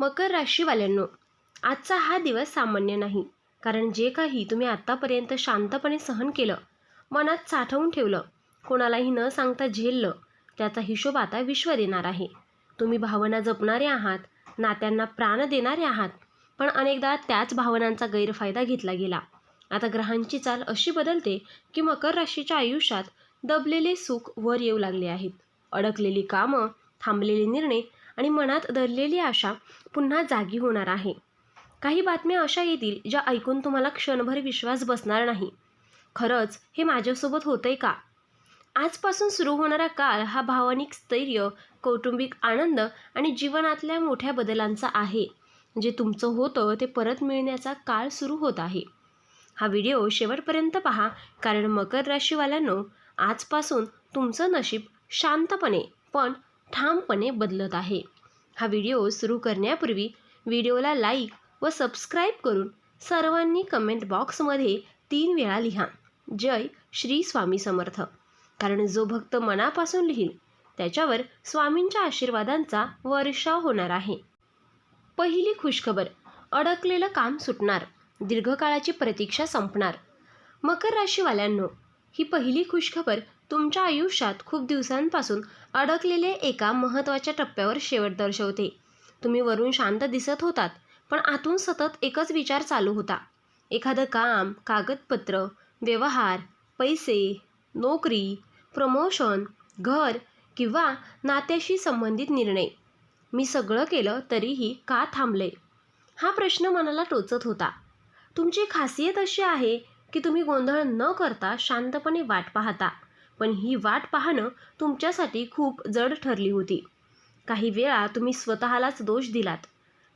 मकर राशीवाल्यांनो, आजचा हा दिवस सामान्य नाही. कारण जे काही तुम्ही आत्तापर्यंत शांतपणे सहन केलं, मनात साठवून ठेवलं, कोणालाही न सांगता झेललं, त्याचा हिशोब आता विश्व देणार आहे. तुम्ही भावना जपणारे आहात, नात्यांना प्राण देणारे आहात, पण अनेकदा त्याच भावनांचा गैरफायदा घेतला गेला. आता ग्रहांची चाल अशी बदलते की मकर राशीच्या आयुष्यात दबलेले सुख वर येऊ लागले आहेत. अडकलेली कामं, थांबलेले निर्णय आणि मनात दडलेली आशा पुन्हा जागी होणार आहे. काही बातम्या अशा येतील ज्या ऐकून तुम्हाला क्षणभर विश्वास बसणार नाही. खरंच हे माझ्यासोबत होतंय का? आजपासून सुरू होणारा काळ हा भावनिक स्थैर्य, कौटुंबिक आनंद आणि जीवनातल्या मोठ्या बदलांचा आहे. जे तुमचं होतं ते परत मिळण्याचा काळ सुरू होत आहे. हा व्हिडिओ शेवटपर्यंत पहा, कारण मकर राशीवाल्यांनो, आजपासून तुमचं नशीब शांतपणे पण ठामपणे बदलत आहे. हा व्हिडिओ सुरू करण्यापूर्वी व्हिडिओला लाईक व सबस्क्राईब करून सर्वांनी कमेंट बॉक्समध्ये 3 वेळा लिहा, जय श्री स्वामी समर्थ. कारण जो भक्त मनापासून लिहील त्याच्यावर स्वामींच्या आशीर्वादांचा वर्षाव होणार आहे. पहिली खुशखबर, अडकलेलं काम सुटणार, दीर्घकाळाची प्रतीक्षा संपणार. मकर राशीवाल्यांनो, ही पहिली खुशखबर तुमच्या आयुष्यात खूप दिवसांपासून अडकलेल्या एका महत्त्वाच्या टप्प्यावर शेवट दर्शवते. तुम्ही वरून शांत दिसत होतात, पण आतून सतत एकच विचार चालू होता. एखादं काम, कागदपत्र, व्यवहार, पैसे, नोकरी, प्रमोशन, घर किंवा नात्याशी संबंधित निर्णय. मी सगळं केलं तरीही का थांबले? हा प्रश्न मनाला टोचत होता. तुमची खासियत अशी आहे की तुम्ही गोंधळ न करता शांतपणे वाट पाहता. पण ही वाट पाहणं तुमच्यासाठी खूप जड ठरली होती. काही वेळा तुम्ही स्वतःलाच दोष दिलात,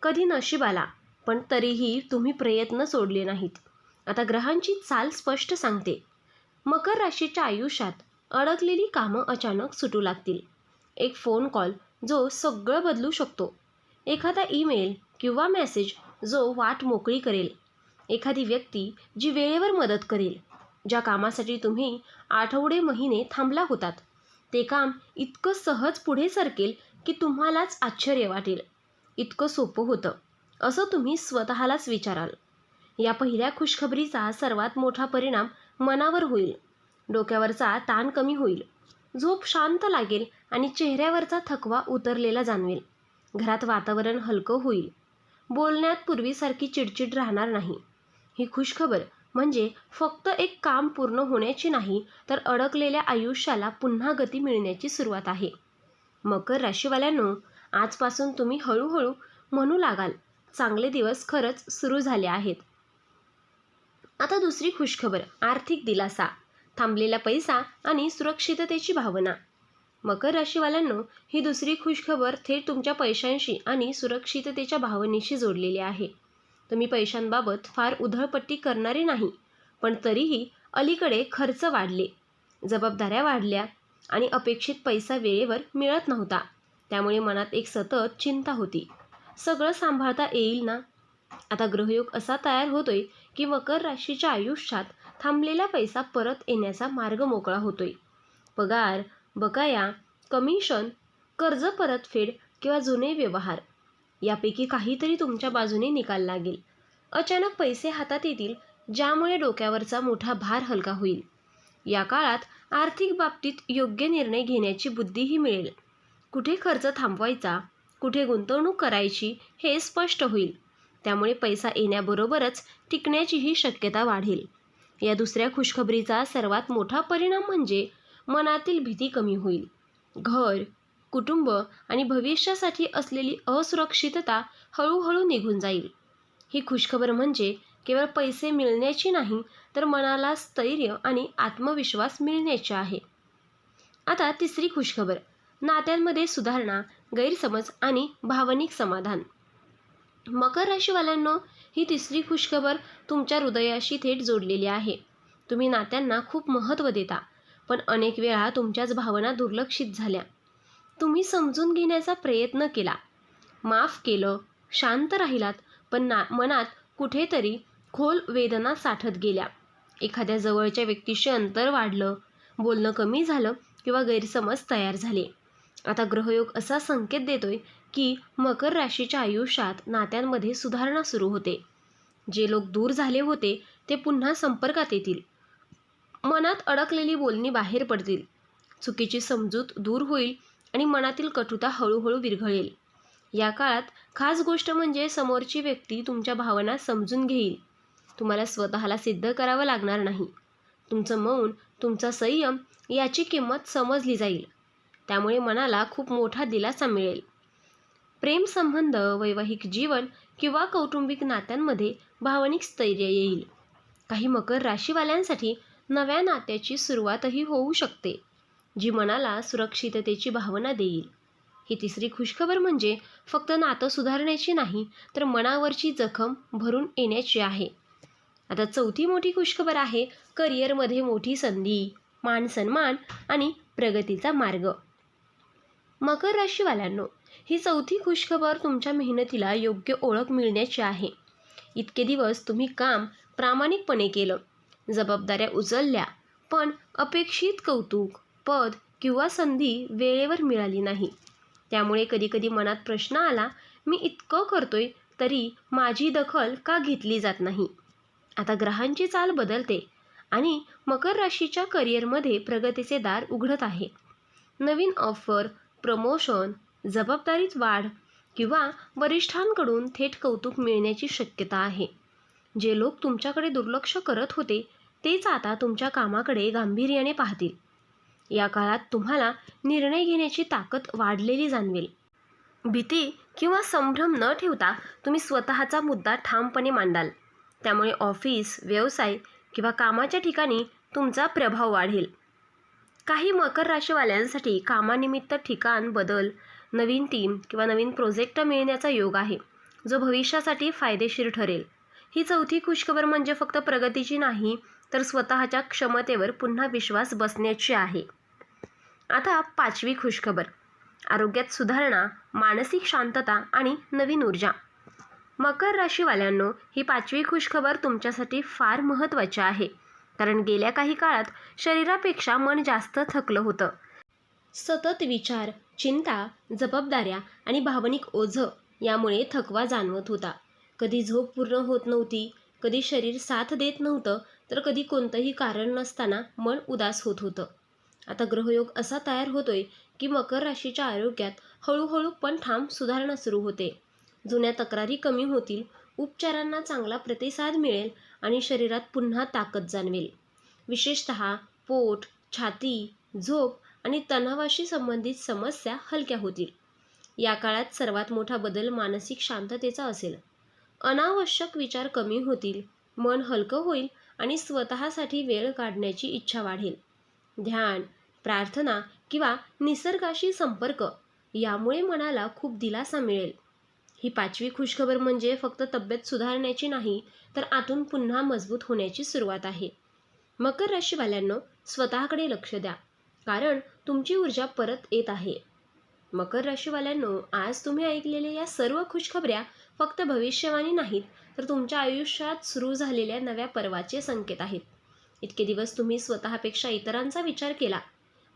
कधी नशिबाला, पण तरीही तुम्ही प्रयत्न सोडले नाहीत. आता ग्रहांची चाल स्पष्ट सांगते, मकर राशीच्या आयुष्यात अडकलेली कामं अचानक सुटू लागतील. एक फोन कॉल जो सगळं बदलू शकतो, एखादा ईमेल किंवा मेसेज जो वाट मोकळी करेल, एखादी व्यक्ती जी वेळेवर मदत करेल. ज्या कामासाठी तुम्ही आठवडे महिने थांबला होतात, ते काम इतकं सहज पुढे सरकेल की तुम्हालाच आश्चर्य वाटेल. इतकं सोपं होतं असं तुम्ही स्वतःलाच विचाराल. या पहिल्या खुशखबरीचा सर्वात मोठा परिणाम मनावर होईल. डोक्यावरचा ताण कमी होईल, झोप शांत लागेल आणि चेहऱ्यावरचा थकवा उतरलेला जाणवेल. घरात वातावरण हलकं होईल. बोलण्यात पूर्वीसारखी चिडचिड राहणार नाही. ही खुशखबर म्हणजे फक्त एक काम पूर्ण होण्याची नाही, तर अडकलेल्या आयुष्याला पुन्हा गती मिळण्याची सुरुवात आहे. मकर राशीवाल्यांनो, आजपासून तुम्ही हळूहळू म्हणू लागाल, चांगले दिवस खरंच सुरू झाले आहेत. आता दुसरी खुशखबर, आर्थिक दिलासा, थांबलेला पैसा आणि सुरक्षिततेची भावना. मकर राशीवाल्यांनो, ही दुसरी खुशखबर थेट तुमच्या पैशांशी आणि सुरक्षिततेच्या भावनेशी जोडलेली आहे. तुम्ही पैशांबाबत फार उधळपट्टी करणारे नाही, पण तरीही अलीकडे खर्च वाढले, जबाबदाऱ्या वाढल्या आणि अपेक्षित पैसा वेळेवर मिळत नव्हता. त्यामुळे मनात एक सतत चिंता होती, सगळं सांभाळता येईल ना? आता ग्रहयोग असा तयार होतोय की मकर राशीच्या आयुष्यात थांबलेला पैसा परत येण्याचा मार्ग मोकळा होतोय. पगार, बकाया, कमिशन, कर्ज परतफेड किंवा जुने व्यवहार यापैकी काहीतरी तुमच्या बाजूने निकाल लागेल. अचानक पैसे हातात येतील, ज्यामुळे डोक्यावरचा मोठा भार हलका होईल. या काळात आर्थिक बाबतीत योग्य निर्णय घेण्याची बुद्धीही मिळेल. कुठे खर्च थांबवायचा, कुठे गुंतवणूक करायची हे स्पष्ट होईल. त्यामुळे पैसा येण्याबरोबरच टिकण्याचीही शक्यता वाढेल. या दुसऱ्या खुशखबरीचा सर्वात मोठा परिणाम म्हणजे मनातील भीती कमी होईल. घर, कुटुंब आणि भविष्यासाठी असलेली असुरक्षितता हळूहळू निघून जाईल. ही खुशखबर म्हणजे केवळ पैसे मिळण्याची नाही, तर मनाला स्थैर्य आणि आत्मविश्वास मिळण्याची आहे. आता तिसरी खुशखबर, नात्यांमध्ये सुधारणा, गैरसमज आणि भावनिक समाधान. मकर राशीवाल्यांनो, ही तिसरी खुशखबर तुमच्या हृदयाशी थेट जोडलेली आहे. तुम्ही नात्यांना खूप महत्त्व देता, पण अनेक वेळा तुमच्याच भावना दुर्लक्षित झाल्या. तुम्ही समजून घेण्याचा प्रयत्न केला, माफ केलं, शांत राहिलात, पण मनात कुठेतरी खोल वेदना साठत गेल्या. एखाद्या जवळच्या व्यक्तीशी अंतर वाढलं, बोलणं कमी झालं किंवा गैरसमज तयार झाले. आता ग्रहयोग असा संकेत देतोय की मकर राशीच्या आयुष्यात नात्यांमध्ये सुधारणा सुरू होते. जे लोक दूर झाले होते ते पुन्हा संपर्कात येतील. मनात अडकलेली बोलणी बाहेर पडतील. चुकीची समजूत दूर होईल आणि मनातील कटुता हळूहळू विरघळेल. या काळात खास गोष्ट म्हणजे समोरची व्यक्ती तुमच्या भावना समजून घेईल. तुम्हाला स्वतःला सिद्ध करावं लागणार नाही. तुमचं मौन, तुमचा संयम याची किंमत समजली जाईल. त्यामुळे मनाला खूप मोठा दिलासा मिळेल. प्रेमसंबंध, वैवाहिक जीवन किंवा कौटुंबिक नात्यांमध्ये भावनिक स्थैर्य येईल. काही मकर राशीवाल्यांसाठी नव्या नात्याची सुरुवातही होऊ शकते, जी मनाला सुरक्षिततेची भावना देईल. ही तिसरी खुशखबर म्हणजे फक्त नातं सुधारण्याची नाही, तर मनावरची जखम भरून येण्याची आहे. आता चौथी मोठी खुशखबर आहे करिअरमध्ये मोठी संधी, मानसन्मान आणि प्रगतीचा मार्ग. मकर राशीवाल्यांनो, ही चौथी खुशखबर तुमच्या मेहनतीला योग्य ओळख मिळण्याची आहे. इतके दिवस तुम्ही काम प्रामाणिकपणे केलं, जबाबदाऱ्या उचलल्या, पण अपेक्षित कौतुक, पद किंवा संधी वेळेवर मिळाली नाही. त्यामुळे कधीकधी मनात प्रश्न आला, मी इतकं करतोय तरी माझी दखल का घेतली जात नाही. आता ग्रहांची चाल बदलते आणि मकर राशीच्या करिअरमध्ये प्रगतीचे दार उघडत आहे. नवीन ऑफर, प्रमोशन, जबाबदारीत वाढ किंवा वरिष्ठांकडून थेट कौतुक मिळण्याची शक्यता आहे. जे लोक तुमच्याकडे दुर्लक्ष करत होते तेच आता तुमच्या कामाकडे गांभीर्याने पाहतील. या काळात तुम्हाला निर्णय घेण्याची ताकद वाढलेली जाणवेल. भीती किंवा संभ्रम न ठेवता तुम्ही स्वतःचा मुद्दा ठामपणे मांडाल. त्यामुळे ऑफिस, व्यवसाय किंवा कामाच्या ठिकाणी तुमचा प्रभाव वाढेल. काही मकर राशीवाल्यांसाठी कामानिमित्त ठिकाण बदल, नवीन टीम किंवा नवीन प्रोजेक्ट मिळण्याचा योग आहे, जो भविष्यासाठी फायदेशीर ठरेल. ही चौथी खुशखबर म्हणजे फक्त प्रगतीची नाही, तर स्वतःच्या क्षमतेवर पुन्हा विश्वास बसण्याची आहे. आता पाचवी खुशखबर, आरोग्यात सुधारणा, मानसिक शांतता आणि नवीन ऊर्जा. मकर राशीवाल्यांनो, ही पाचवी खुशखबर तुमच्यासाठी फार महत्त्वाची आहे, कारण गेल्या काही काळात शरीरापेक्षा मन जास्त थकलं होतं. सतत विचार, चिंता, जबाबदाऱ्या आणि भावनिक ओझं यामुळे थकवा जाणवत होता. कधी झोप पूर्ण होत नव्हती, कधी शरीर साथ देत नव्हतं, तर कधी कोणतंही कारण नसताना मन उदास होत होतं. आता ग्रहयोग असा तयार होतोय की मकर राशीच्या आरोग्यात हळूहळू पण ठाम सुधारणा सुरू होते. जुन्या तक्रारी कमी होतील, उपचारांना चांगला प्रतिसाद मिळेल आणि शरीरात पुन्हा ताकद जाणवेल. विशेषतः पोट, छाती, झोप आणि तणावाशी संबंधित समस्या हलक्या होतील. या काळात सर्वात मोठा बदल मानसिक शांततेचा असेल. अनावश्यक विचार कमी होतील, मन हलकं होईल आणि स्वतःसाठी वेळ काढण्याची इच्छा वाढेल. ध्यान, प्रार्थना किंवा निसर्गाशी संपर्क यामुळे मनाला खूप दिलासा मिळेल. ही पाचवी खुशखबर म्हणजे फक्त तब्येत सुधारण्याची नाही, तर आतून पुन्हा मजबूत होण्याची सुरुवात आहे. मकर राशीवाल्यांनो, स्वतःकडे लक्ष द्या, कारण तुमची ऊर्जा परत येत आहे. मकर राशीवाल्यांनो, आज तुम्ही ऐकलेल्या या सर्व खुशखबऱ्या फक्त भविष्यवाणी नाहीत, तर तुमच्या आयुष्यात सुरू झालेल्या नव्या पर्वाचे संकेत आहेत. इतके दिवस तुम्ही स्वतःपेक्षा इतरांचा विचार केला,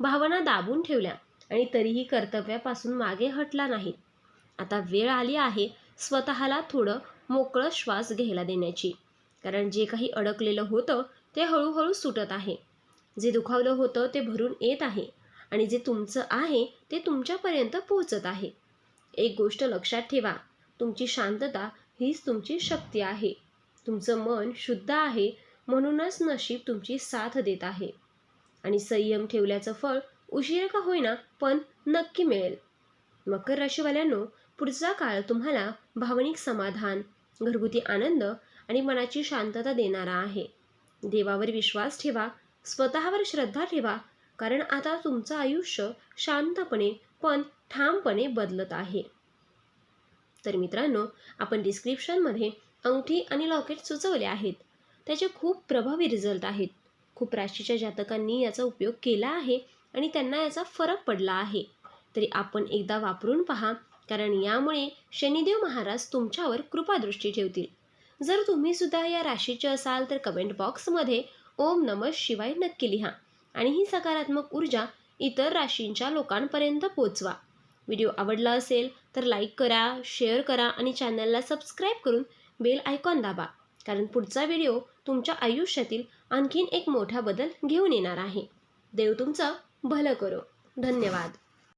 भावना दाबून ठेवल्या आणि तरीही कर्तव्यापासून मागे हटला नाही. आता वेळ आली आहे स्वतःला थोडं मोकळं श्वास घ्यायला देण्याची, कारण जे काही अडकलेलं होतं ते हळूहळू सुटत आहे. जे दुखावलं होतं ते भरून येत आहे आणि जे तुमचं आहे ते तुमच्यापर्यंत पोहोचत आहे. एक गोष्ट लक्षात ठेवा, तुमची शांतता हीच तुमची शक्ती आहे. तुमचं मन शुद्ध आहे, म्हणूनच नशीब तुमची साथ देत आहे. आणि संयम ठेवल्याचं फळ उशीर का होईना पण नक्की मिळेल. मकर राशीवाल्यांनो, पुढचा काळ तुम्हाला भावनिक समाधान, घरगुती आनंद आणि मनाची शांतता देणारा आहे. देवावर विश्वास ठेवा, स्वतःवर श्रद्धा ठेवा, कारण आता तुमचं आयुष्य शांतपणे पण ठामपणे बदलत आहे. तर मित्रांनो, आपण डिस्क्रिप्शनमध्ये अंगठी आणि लॉकेट सुचवले आहेत. त्याचे खूप प्रभावी रिझल्ट आहेत. खूप राशीच्या जातकांनी याचा उपयोग केला आहे आणि त्यांना याचा फरक पडला आहे. तरी आपण एकदा वापरून पहा, कारण यामुळे शनिदेव महाराज तुमच्यावर कृपादृष्टी ठेवतील. जर तुम्ही सुद्धा या राशीचे असाल तर कमेंट बॉक्समध्ये ओम नमः शिवाय नक्की लिहा आणि ही सकारात्मक ऊर्जा इतर राशींच्या लोकांपर्यंत पोहोचवा. व्हिडिओ आवडला असेल तर लाईक करा, शेअर करा आणि चॅनलला सबस्क्राईब करून बेल आयकॉन दाबा, कारण पुढचा व्हिडिओ तुमच्या आयुष्यातील आणखीन एक मोठा बदल घेऊन येणार आहे. देव तुमचं भलं करो. धन्यवाद.